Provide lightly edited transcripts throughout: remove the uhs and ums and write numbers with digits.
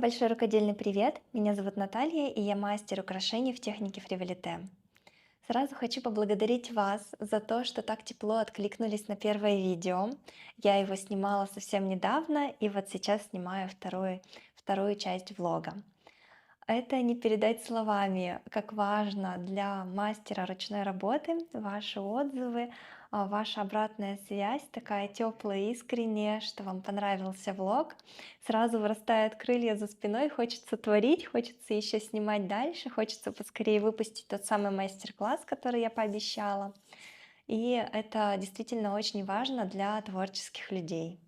большой рукодельный привет! Меня зовут Наталья, и я мастер украшений в технике фривелите. Сразу хочу поблагодарить вас за то, что так тепло откликнулись на первое видео. Я его снимала совсем недавно, и вот сейчас снимаю вторую часть влога. Это не передать словами, как важно для мастера ручной работы ваши отзывы, ваша обратная связь, такая теплая, искренняя, что вам понравился влог. Сразу вырастают крылья за спиной, хочется творить, хочется еще снимать дальше, хочется поскорее выпустить тот самый мастер-класс, который я пообещала. И это действительно очень важно для творческих людей.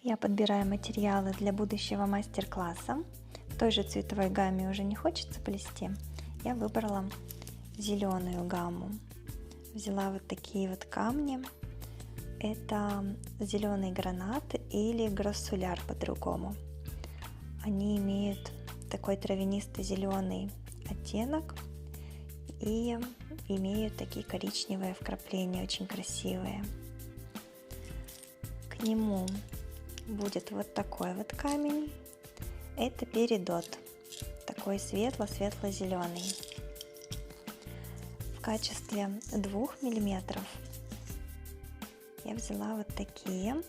Я подбираю материалы для будущего мастер-класса. В той же цветовой гамме уже не хочется плести. Я выбрала зеленую гамму. Взяла вот такие вот камни. Это зеленый гранат или гроссуляр по-другому. Они имеют такой травянисто-зеленый оттенок и имеют такие коричневые вкрапления, очень красивые. К нему будет вот такой вот камень. Это перидот, такой светло-светло-зеленый. В качестве 2 миллиметров я взяла вот такие,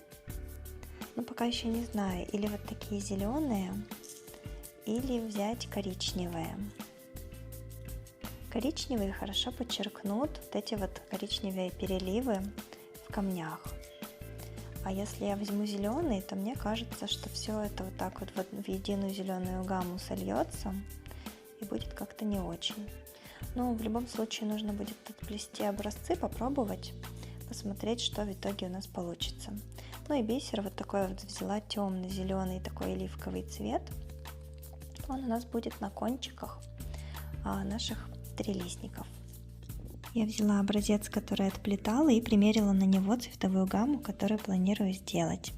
но пока еще не знаю, или вот такие зеленые, или взять коричневые. Коричневые хорошо подчеркнут вот эти вот коричневые переливы в камнях. А если я возьму зеленый, то мне кажется, что все это вот так вот в единую зеленую гамму сольется и будет как-то не очень. Но в любом случае нужно будет отплести образцы, попробовать, посмотреть, что в итоге у нас получится. Ну и бисер вот такой вот взяла, темно-зеленый такой оливковый цвет. Он у нас будет на кончиках наших трилистников. Я взяла образец, который отплетала, и примерила на него цветовую гамму, которую планирую сделать.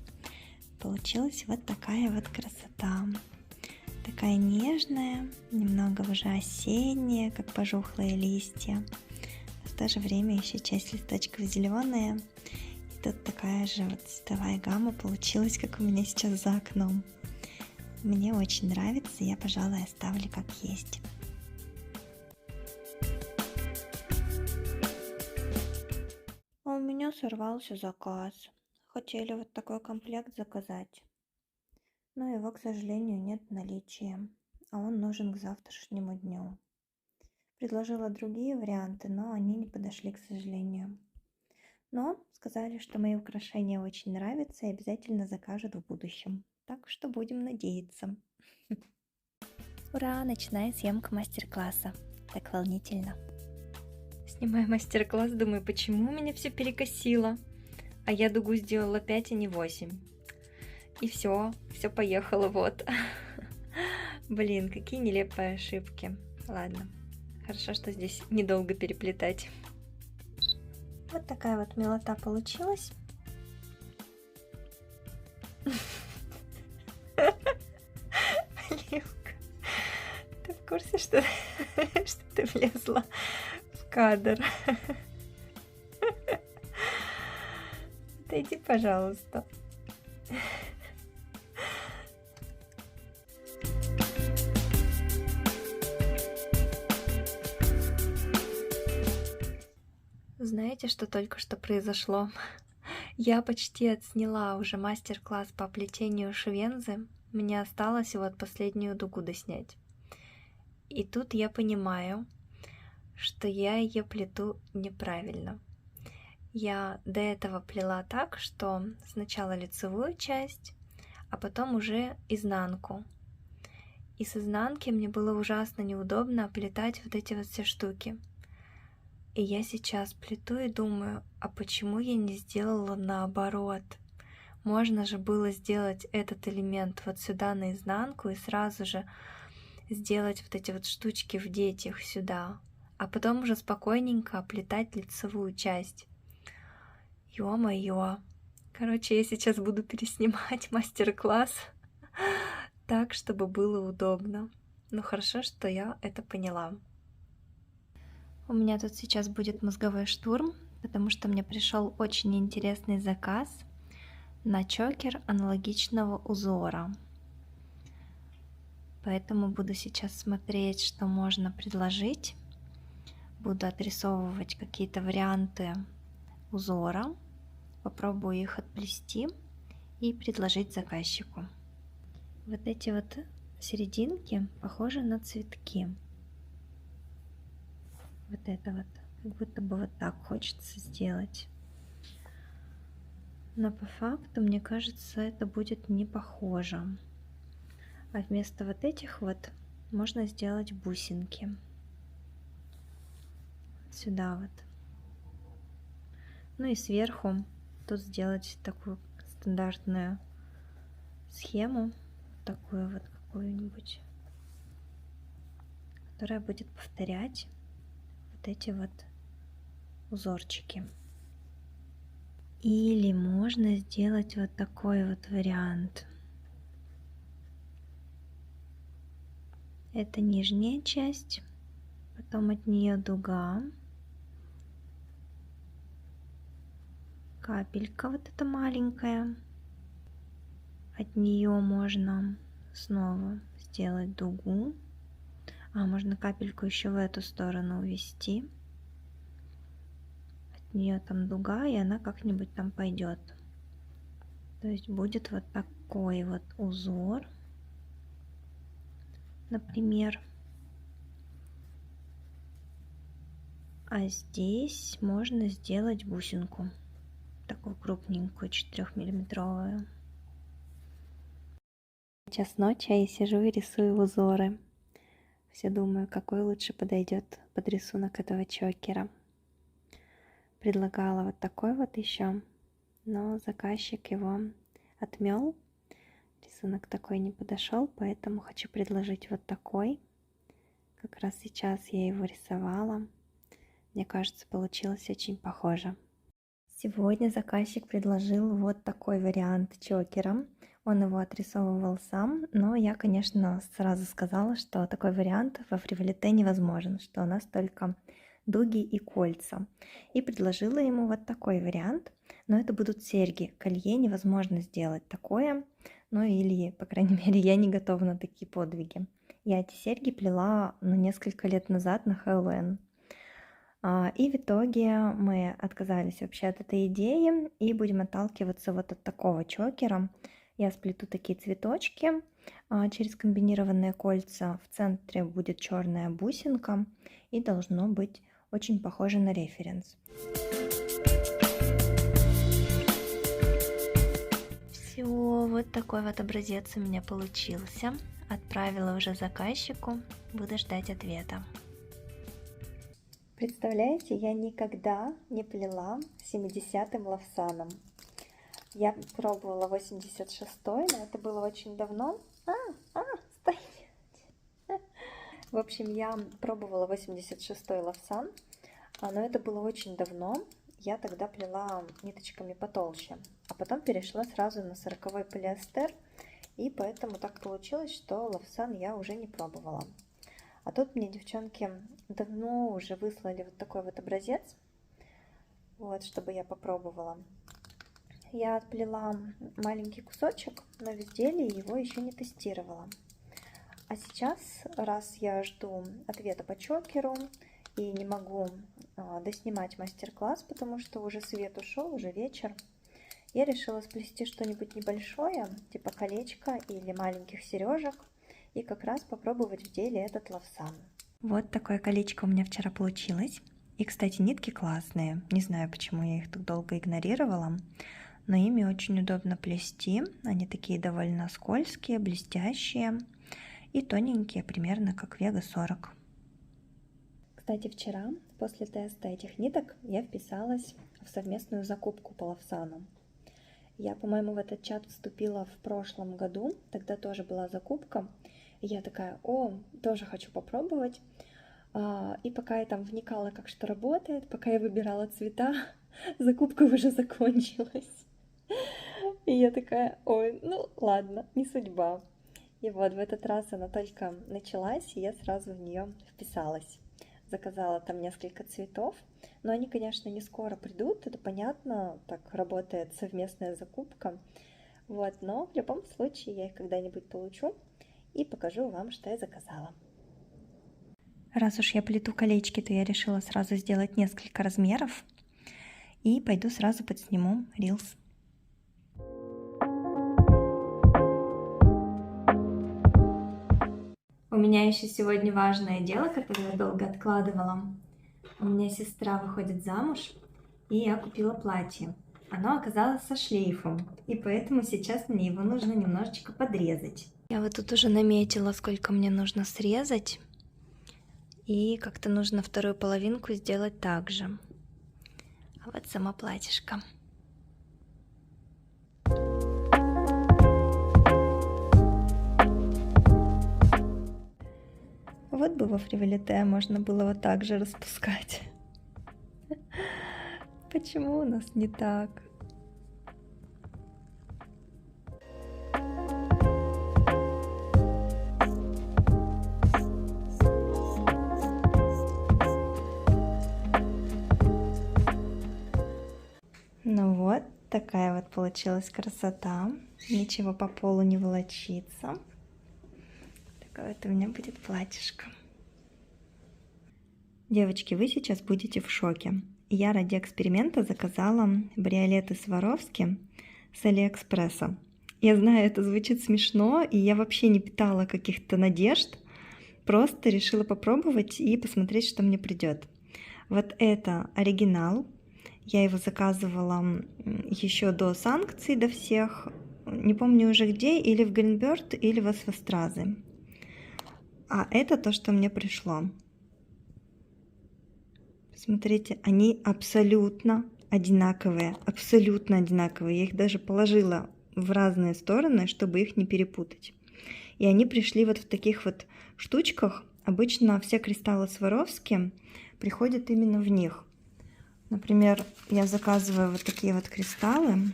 Получилась вот такая вот красота. Такая нежная, немного уже осенняя, как пожухлые листья. В то же время еще часть листочков зеленая. И тут такая же вот цветовая гамма получилась, как у меня сейчас за окном. Мне очень нравится, я, пожалуй, оставлю как есть. А у меня сорвался заказ. Хотели вот такой комплект заказать, но его, к сожалению, нет в наличии, а он нужен к завтрашнему дню. Предложила другие варианты, но они не подошли, к сожалению. Но сказали, что мои украшения очень нравятся и обязательно закажут в будущем. Так что будем надеяться. Ура! Начинаю съемку мастер-класса. Так волнительно. Снимаю мастер-класс, думаю, почему у меня все перекосило? А я дугу сделала 5, а не 8. И все поехало, вот. Блин, какие нелепые ошибки. Ладно, хорошо, что здесь недолго переплетать. Вот такая вот милота получилась. Оливка, ты в курсе, что ты влезла в кадр? Отойди, пожалуйста. Знаете, что только что произошло? Я почти отсняла уже мастер-класс по плетению швензы. Мне осталось вот последнюю дугу доснять. И тут я понимаю, что я ее плету неправильно. Я до этого плела так, что сначала лицевую часть, а потом уже изнанку. И с изнанки мне было ужасно неудобно оплетать вот эти вот все штуки. И я сейчас плету и думаю, а почему я не сделала наоборот? Можно же было сделать этот элемент вот сюда наизнанку и сразу же сделать вот эти вот штучки, вдеть их сюда, а потом уже спокойненько оплетать лицевую часть. Ё-моё! Короче, я сейчас буду переснимать мастер-класс так, чтобы было удобно. Ну хорошо, что я это поняла. У меня тут сейчас будет мозговой штурм, потому что мне пришел очень интересный заказ на чокер аналогичного узора. Поэтому буду сейчас смотреть, что можно предложить. Буду отрисовывать какие-то варианты узора, попробую их отплести и предложить заказчику. Вот эти вот серединки похожи на цветки. Вот это вот, как будто бы вот так хочется сделать. Но по факту, мне кажется, это будет не похоже. А вместо вот этих вот можно сделать бусинки. Сюда вот. Ну и сверху тут сделать такую стандартную схему, такую вот какую-нибудь, которая будет повторять вот эти вот узорчики. Или можно сделать вот такой вот вариант. Это нижняя часть, потом от нее дуга, капелька вот эта маленькая, от нее можно снова сделать дугу, можно капельку еще в эту сторону увести, от нее там дуга, и она как-нибудь там пойдет. То есть будет вот такой вот узор, например. А здесь можно сделать бусинку, такую крупненькую, 4-миллиметровую. Сейчас ночь, а я сижу и рисую узоры. Все думаю, какой лучше подойдет под рисунок этого чокера. Предлагала вот такой вот еще, но заказчик его отмел. Рисунок такой не подошел, поэтому хочу предложить вот такой. Как раз сейчас я его рисовала. Мне кажется, получилось очень похоже. Сегодня заказчик предложил вот такой вариант чокера. Он его отрисовывал сам, но я, конечно, сразу сказала, что такой вариант во фриволите невозможен, что у нас только дуги и кольца. И предложила ему вот такой вариант, но это будут серьги. Колье невозможно сделать такое, ну или, по крайней мере, я не готова на такие подвиги. Я эти серьги плела несколько лет назад на Хэллоуин. И в итоге мы отказались вообще от этой идеи и будем отталкиваться вот от такого чокера. Я сплету такие цветочки через комбинированные кольца. В центре будет черная бусинка и должно быть очень похоже на референс. Все, вот такой вот образец у меня получился. Отправила уже заказчику, буду ждать ответа. Представляете, я никогда не плела 70-м лавсаном. Я пробовала 86-й, но это было очень давно. Стоять! В общем, я пробовала 86-й лавсан, но это было очень давно. Я тогда плела ниточками потолще, а потом перешла сразу на 40-й полиэстер, и поэтому так получилось, что лавсан я уже не пробовала. А тут мне девчонки давно уже выслали вот такой вот образец, вот, чтобы я попробовала. Я отплела маленький кусочек, но в изделии его еще не тестировала. А сейчас, раз я жду ответа по чокеру и не могу доснимать мастер-класс, потому что уже свет ушел, уже вечер, я решила сплести что-нибудь небольшое, типа колечко или маленьких сережек, и как раз попробовать в деле этот лавсан. Вот такое колечко у меня вчера получилось. И, кстати, нитки классные. Не знаю, почему я их так долго игнорировала, но ими очень удобно плести. Они такие довольно скользкие, блестящие и тоненькие, примерно как Вега 40. Кстати, вчера, после теста этих ниток, я вписалась в совместную закупку по лавсану. Я, по-моему, в этот чат вступила в прошлом году, тогда тоже была закупка. И я такая, тоже хочу попробовать. И пока я там вникала, как что работает, пока я выбирала цвета, закупка уже закончилась. И я такая, ну ладно, не судьба. И вот в этот раз она только началась, и я сразу в нее вписалась. Заказала там несколько цветов, но они, конечно, не скоро придут, это понятно, так работает совместная закупка. Вот, но в любом случае я их когда-нибудь получу. и покажу вам, что я заказала. Раз уж я плету колечки, то я решила сразу сделать несколько размеров и пойду сразу подсниму рилс. У меня еще сегодня важное дело, которое я долго откладывала. У меня сестра выходит замуж, и я купила платье. Оно оказалось со шлейфом, и поэтому сейчас мне его нужно немножечко подрезать. Я вот тут уже наметила, сколько мне нужно срезать, и как-то нужно вторую половинку сделать так же. А вот сама платьишко. Вот бы во фривелите можно было вот так же распускать. Почему у нас не так? Ну вот, такая вот получилась красота. Ничего по полу не волочится. Такое вот у меня будет платьишко. Девочки, вы сейчас будете в шоке. Я ради эксперимента заказала бриолеты Сваровски с Алиэкспресса. Я знаю, это звучит смешно, и я вообще не питала каких-то надежд. Просто решила попробовать и посмотреть, что мне придет. Вот это оригинал. Я его заказывала еще до санкций, до всех. Не помню уже где, или в Greenbird, или в Освостразы. А это то, что мне пришло. Смотрите, они абсолютно одинаковые. Абсолютно одинаковые. Я их даже положила в разные стороны, чтобы их не перепутать. И они пришли вот в таких вот штучках. Обычно все кристаллы Сваровски приходят именно в них. Например, я заказываю вот такие вот кристаллы,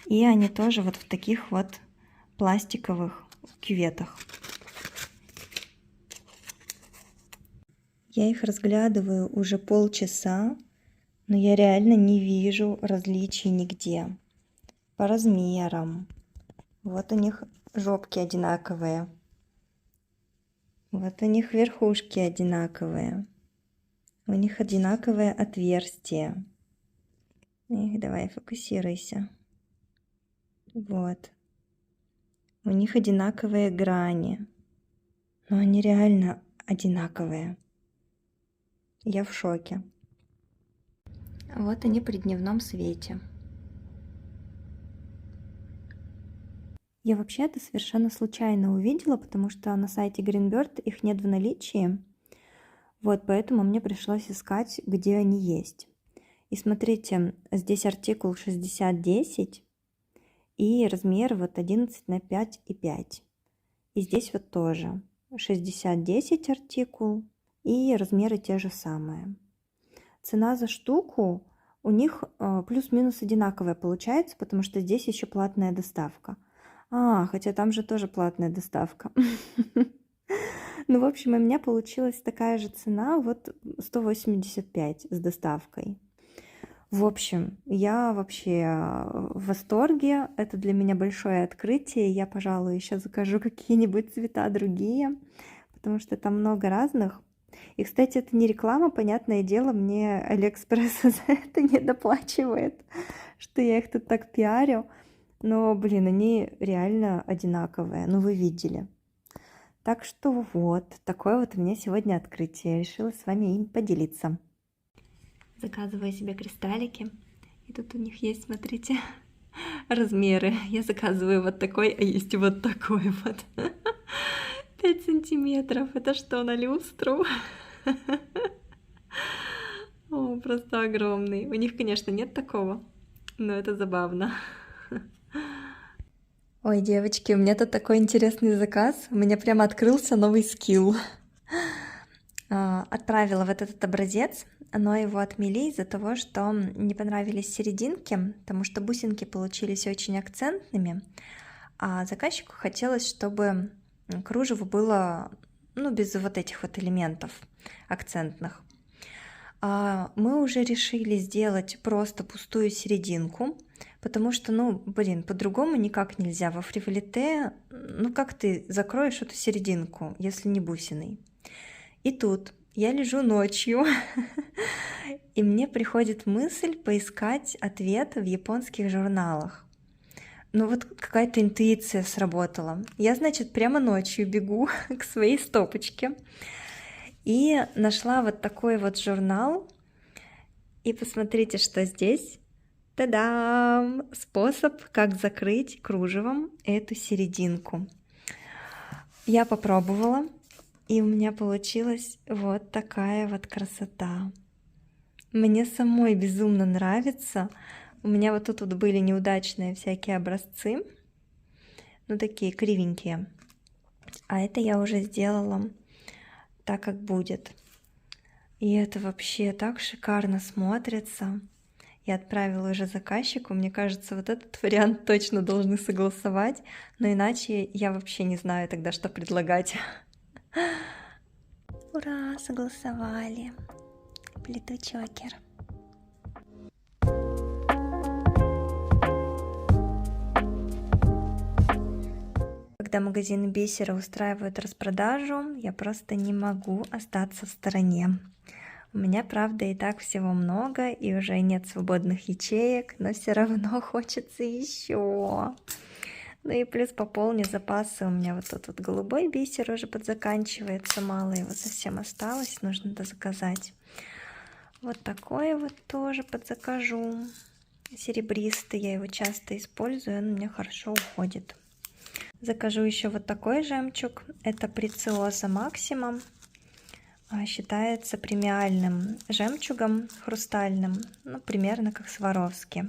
и они тоже вот в таких вот пластиковых кюветах. Я их разглядываю уже полчаса, но я реально не вижу различий нигде. По размерам. Вот у них жопки одинаковые. Вот у них верхушки одинаковые. У них одинаковое отверстие. Их, давай, фокусируйся. Вот. У них одинаковые грани. Но они реально одинаковые. Я в шоке. Вот они при дневном свете. Я вообще это совершенно случайно увидела, потому что на сайте Greenbird их нет в наличии. Вот, поэтому мне пришлось искать, где они есть. И смотрите, здесь артикул 6010 и размер вот 11 на 5,5. И здесь вот тоже 6010 артикул и размеры те же самые. Цена за штуку у них плюс-минус одинаковая получается, потому что здесь еще платная доставка. Хотя там же тоже платная доставка. Ну, в общем, у меня получилась такая же цена, вот 185 с доставкой. В общем, я вообще в восторге. Это для меня большое открытие. Я, пожалуй, еще закажу какие-нибудь цвета другие, потому что там много разных. И, кстати, это не реклама, понятное дело, мне Алиэкспресс за это не доплачивает, что я их тут так пиарю. Но, блин, они реально одинаковые, ну вы видели. Так что вот, такое вот у меня сегодня открытие. Решила с вами им поделиться. Заказываю себе кристаллики. И тут у них есть, смотрите, размеры. Я заказываю вот такой, а есть вот такой вот. 5 сантиметров. Это что, на люстру? О, просто огромный. У них, конечно, нет такого, но это забавно. Ой, девочки, у меня тут такой интересный заказ. У меня прямо открылся новый скилл. Отправила вот этот образец, но его отмели из-за того, что не понравились серединки, потому что бусинки получились очень акцентными, а заказчику хотелось, чтобы кружево было, ну, без вот этих вот элементов акцентных. Мы уже решили сделать просто пустую серединку. потому что, ну, блин, по-другому никак нельзя. Во фривелите, ну как ты закроешь эту серединку, если не бусиной? И тут я лежу ночью, и мне приходит мысль поискать ответ в японских журналах. Ну вот какая-то интуиция сработала. Я, значит, прямо ночью бегу к своей стопочке и нашла вот такой вот журнал. И посмотрите, что здесь. Та-дам! Способ, как закрыть кружевом эту серединку. Я попробовала, и у меня получилась вот такая вот красота. Мне самой безумно нравится. У меня вот тут вот были неудачные всякие образцы, ну такие кривенькие. А это я уже сделала так, как будет. И это вообще так шикарно смотрится. Я отправила уже заказчику. Мне кажется, вот этот вариант точно должны согласовать. Но иначе я вообще не знаю тогда, что предлагать. Ура, согласовали. Плиту чокер. Когда магазины бисера устраивают распродажу, я просто не могу остаться в стороне. У меня, правда, и так всего много, и уже нет свободных ячеек, но все равно хочется еще. Ну и плюс пополню запасы. У меня вот тут вот голубой бисер уже подзаканчивается, мало его совсем осталось, нужно дозаказать. Вот такое вот тоже подзакажу. Серебристый, я его часто использую, он у меня хорошо уходит. Закажу еще вот такой жемчуг, это Preciosa Maxima. Считается премиальным жемчугом хрустальным, ну, примерно как Сваровски.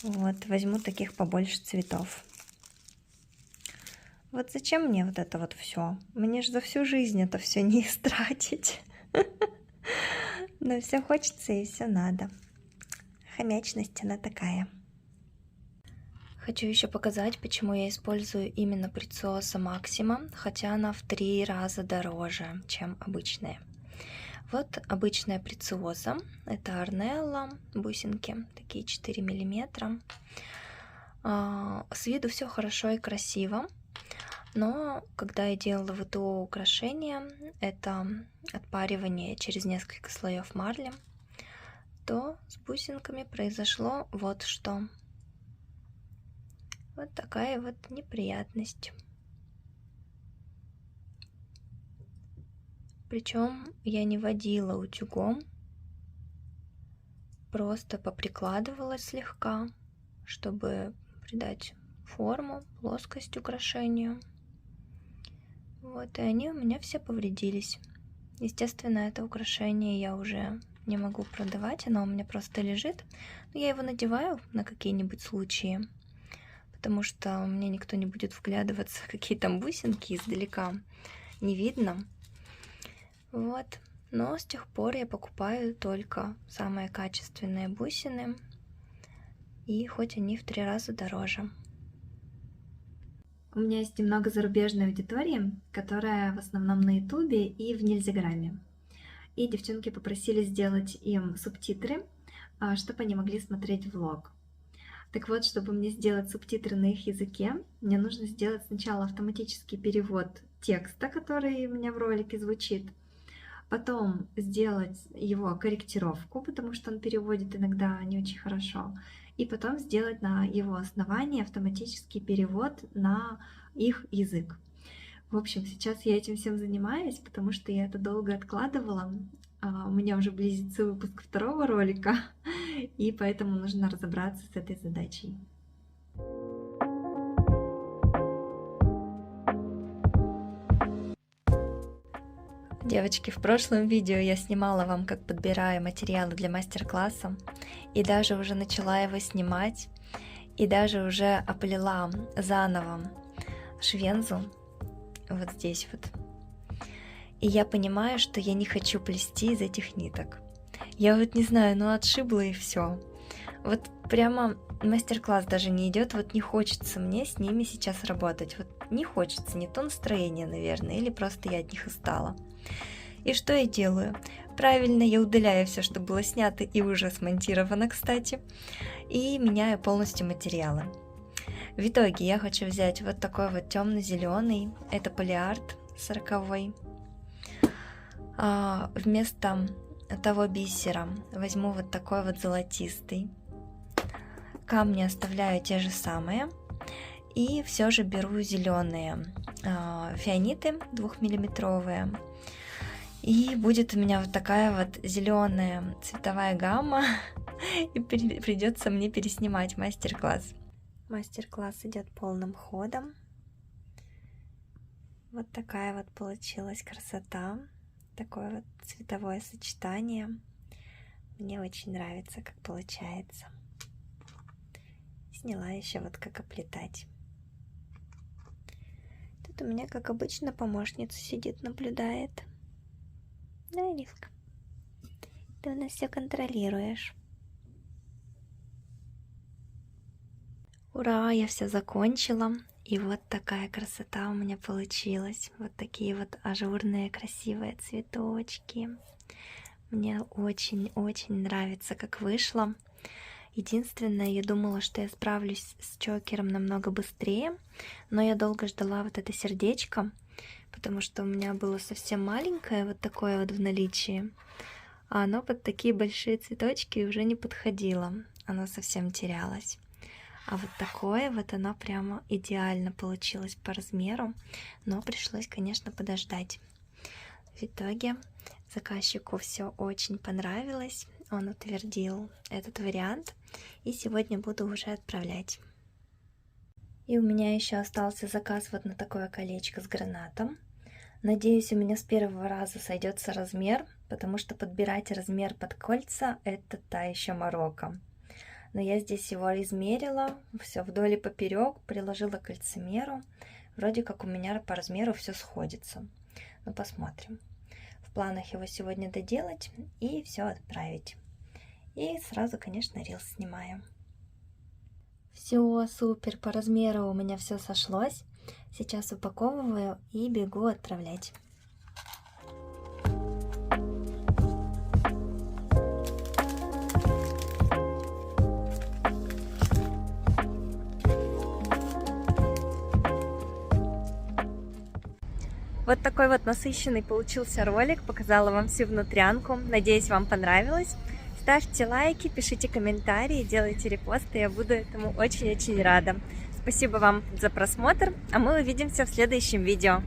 Вот, возьму таких побольше цветов. Вот зачем мне вот это вот все? Мне же за всю жизнь это все не истратить. Но все хочется и все надо. Хомячность она такая. Хочу еще показать, почему я использую именно Preciosa Maxima, хотя она в 3 раза дороже, чем обычная. Вот обычная Preciosa, это Арнелла, бусинки, такие 4 мм. С виду все хорошо и красиво, но когда я делала ВТО украшения, это отпаривание через несколько слоев марли, то с бусинками произошло вот что. Вот такая вот неприятность. Причем я не водила утюгом, просто поприкладывала слегка, чтобы придать форму, плоскость украшению. Вот, и они у меня все повредились. Естественно, это украшение я уже не могу продавать, оно у меня просто лежит. Но я его надеваю на какие-нибудь случаи, потому что у меня никто не будет вглядываться, какие там бусинки издалека не видно. Вот. Но с тех пор я покупаю только самые качественные бусины, и хоть они в 3 раза дороже. У меня есть немного зарубежной аудитории, которая в основном на ютубе и в Нельзяграме. И девчонки попросили сделать им субтитры, чтобы они могли смотреть влог. Так вот, чтобы мне сделать субтитры на их языке, мне нужно сделать сначала автоматический перевод текста, который у меня в ролике звучит, потом сделать его корректировку, потому что он переводит иногда не очень хорошо, и потом сделать на его основании автоматический перевод на их язык. В общем, сейчас я этим всем занимаюсь, потому что я это долго откладывала. У меня уже близится выпуск 2-го ролика, и поэтому нужно разобраться с этой задачей. Девочки, в прошлом видео я снимала вам, как подбираю материалы для мастер-класса, и даже уже начала его снимать, и даже уже оплела заново швензу, вот здесь вот. И я понимаю, что я не хочу плести из этих ниток. Я вот не знаю, ну отшибла и все. Вот прямо мастер-класс даже не идет, вот не хочется мне с ними сейчас работать. Вот не хочется, не то настроение, наверное, или просто я от них устала. И что я делаю? Правильно, я удаляю все, что было снято и уже смонтировано, кстати, и меняю полностью материалы. В итоге я хочу взять вот такой вот темно-зеленый, это полиарт 40-й. Вместо того бисера возьму вот такой вот золотистый. Камни оставляю те же самые. И все же беру зеленые фианиты 2-миллиметровые. И будет у меня вот такая вот зеленая цветовая гамма. И придется мне переснимать мастер-класс. Мастер-класс идет полным ходом. Вот такая вот получилась красота. Такое вот цветовое сочетание. Мне очень нравится, как получается. Сняла еще вот как оплетать. Тут у меня, как обычно, помощница сидит, наблюдает. Да, Лиска? Ты у нас все контролируешь. Ура, я все закончила. И вот такая красота у меня получилась. Вот такие вот ажурные красивые цветочки. Мне очень-очень нравится, как вышло. Единственное, я думала, что я справлюсь с чокером намного быстрее, но я долго ждала вот это сердечко, потому что у меня было совсем маленькое, вот такое вот в наличии, а оно под такие большие цветочки уже не подходило, оно совсем терялось. А вот такое вот оно прямо идеально получилось по размеру, но пришлось, конечно, подождать. В итоге заказчику все очень понравилось, он утвердил этот вариант, и сегодня буду уже отправлять. И у меня еще остался заказ вот на такое колечко с гранатом. Надеюсь, у меня с первого раза сойдется размер, потому что подбирать размер под кольца — это та еще морока. Но я здесь его измерила, все вдоль и поперек, приложила к кольцемеру. Вроде как у меня по размеру все сходится. Ну, посмотрим. В планах его сегодня доделать и все отправить. И сразу, конечно, рилс снимаю. Все, супер, по размеру у меня все сошлось. Сейчас упаковываю и бегу отправлять. Вот такой вот насыщенный получился ролик, показала вам всю внутрянку, надеюсь, вам понравилось. Ставьте лайки, пишите комментарии, делайте репосты, я буду этому очень-очень рада. Спасибо вам за просмотр, а мы увидимся в следующем видео.